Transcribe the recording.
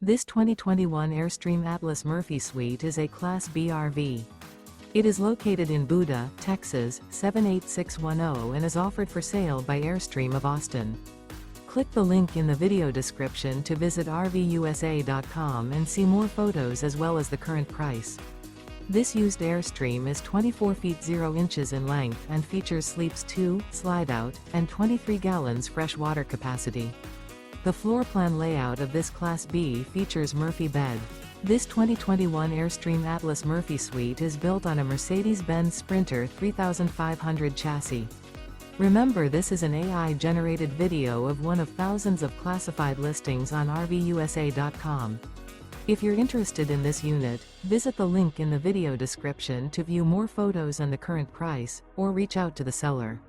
This 2021 Airstream Atlas Murphy Suite is a Class B RV. It is located in Buda, Texas, 78610 and is offered for sale by Airstream of Austin. Click the link in the video description to visit RVUSA.com and see more photos as well as the current price. This used Airstream is 24 feet 0 inches in length and features sleeps 2, Slideout, and 23 gallons fresh water capacity. The floor plan layout of this Class B features Murphy bed. This 2021 Airstream Atlas Murphy Suite is built on a Mercedes-Benz Sprinter 3500 chassis. Remember, this is an AI-generated video of one of thousands of classified listings on RVUSA.com. If you're interested in this unit, visit the link in the video description to view more photos and the current price, or reach out to the seller.